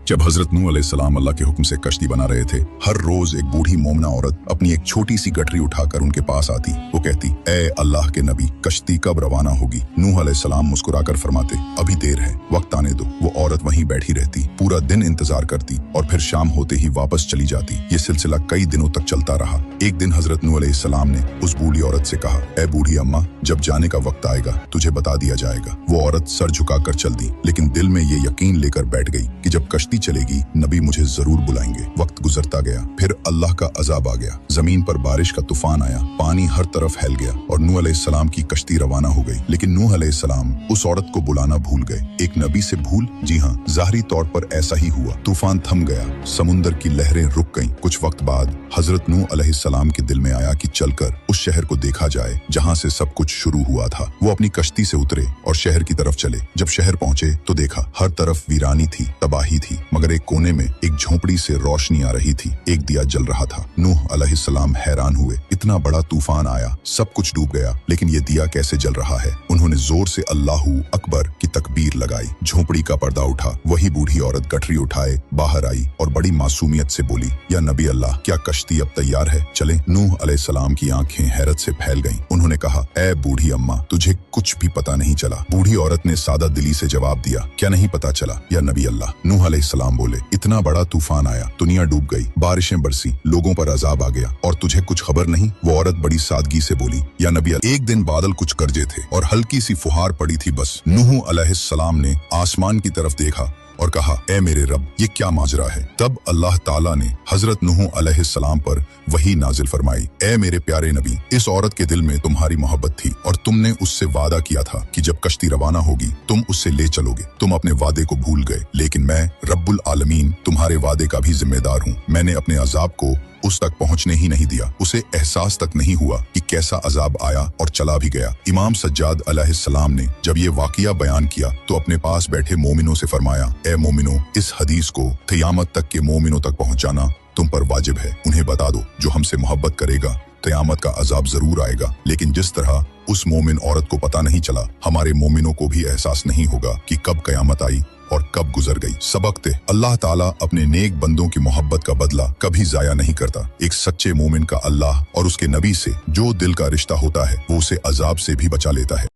जब हजरत नूह अलैहिस्सलाम अल्लाह के हुक्म से कश्ती बना रहे थे, हर रोज एक बूढ़ी मोमना औरत अपनी एक छोटी सी गठरी उठाकर उनके पास आती। वो कहती, ए अल्लाह के नबी, कश्ती कब रवाना होगी? नूह अलैहिस्सलाम मुस्कुराकर फरमाते, अभी देर है, वक्त आने दो। वो औरत वहीं बैठी रहती, पूरा दिन इंतजार करती और फिर शाम होते ही वापस चली जाती। ये सिलसिला कई दिनों तक चलता रहा। एक दिन हजरत नूह अलैहिस्सलाम ने उस बूढ़ी औरत से कहा, ए बूढ़ी अम्मा, जब जाने का वक्त आएगा तुझे बता दिया जाएगा। वो औरत सर झुकाकर चल दी, लेकिन दिल में ये यकीन लेकर बैठ गई कि जब कश्ती चलेगी नबी मुझे जरूर बुलाएंगे। वक्त गुजरता गया, फिर अल्लाह का अजाब आ गया। जमीन पर बारिश का तूफान आया, पानी हर तरफ फैल गया और नूह अलैहिस्सलाम की कश्ती रवाना हो गई। लेकिन नूह अलैहिस्सलाम उस औरत को बुलाना भूल गए। एक नबी से भूल? जी हाँ, ज़ाहिरी तौर पर ऐसा ही हुआ। तूफान थम गया, समुंदर की लहरें रुक गईं। कुछ वक्त बाद हजरत नूह अलैहिस्सलाम के दिल में आया कि चलकर उस शहर को देखा जाए जहाँ से सब कुछ शुरू हुआ था। वो अपनी कश्ती से उतरे और शहर की तरफ चले। जब शहर पहुंचे तो देखा हर तरफ वीरानी थी, तबाही थी, मगर एक कोने में एक झोंपड़ी से रोशनी आ रही थी। एक दिया जल रहा था। नूह अलैहिस्सलाम हैरान हुए, इतना बड़ा तूफान आया, सब कुछ डूब गया, लेकिन ये दिया कैसे जल रहा है? उन्होंने जोर से अल्लाहू अकबर की तकबीर लगाई। झोंपड़ी का पर्दा उठा। वही बूढ़ी औरत गठरी उठाए बाहर आई और बड़ी मासूमियत से बोली, या नबी अल्लाह, क्या कश्ती अब तैयार है? चले। नूह अलैहिस्सलाम की आंखें हैरत से फैल गईं। उन्होंने कहा, ए बूढ़ी अम्मा, तुझे कुछ भी पता नहीं चला। बूढ़ी औरत ने सादा दिली से जवाब दिया, क्या नहीं पता चला या नबी अल्लाह? नूह अलैहिस्सलाम बोले, इतना बड़ा तूफान आया, दुनिया डूब गई, बारिशें बरसी, लोगों पर अजाब आ गया और तुझे कुछ खबर नहीं? वो औरत बड़ी सादगी से बोली, या नबी अल्लाह, एक दिन बादल कुछ गरजे थे और हल्की सी फुहार पड़ी थी, बस। नूह अलैहिस्सलाम ने आसमान की तरफ देखा और कहा, ए मेरे रब, ये क्या माजरा है? तब अल्लाह ताला ने हजरत नूह अलैहिस्सलाम पर वही नाजिल फरमाई, ए मेरे प्यारे नबी, इस औरत के दिल में तुम्हारी मोहब्बत थी और तुमने उससे वादा किया था कि जब कश्ती रवाना होगी तुम उससे ले चलोगे। तुम अपने वादे को भूल गए, लेकिन मैं रब्बुल आलमीन तुम्हारे वादे का भी जिम्मेदार हूँ। मैंने अपने अजाब को उस तक पहुंचने ही नहीं दिया। उसे एहसास तक नहीं हुआ कि कैसा अजाब आया और चला भी गया। इमाम सज्जाद अलैहिस्सलाम ने जब ये वाकया बयान किया तो अपने पास बैठे मोमिनों से फरमाया, ए मोमिनों, इस हदीस को क़यामत तक के मोमिनों तक पहुंचाना तुम पर वाजिब है। उन्हें बता दो, जो हमसे मोहब्बत करेगा क़यामत का अजाब जरूर आएगा, लेकिन जिस तरह उस मोमिन औरत को पता नहीं चला, हमारे मोमिनों को भी एहसास नहीं होगा कि कब क़यामत आई और कब गुजर गई। सबक थे, अल्लाह ताला अपने नेक बंदों की मोहब्बत का बदला कभी जाया नहीं करता। एक सच्चे मोमिन का अल्लाह और उसके नबी से जो दिल का रिश्ता होता है वो उसे अजाब से भी बचा लेता है।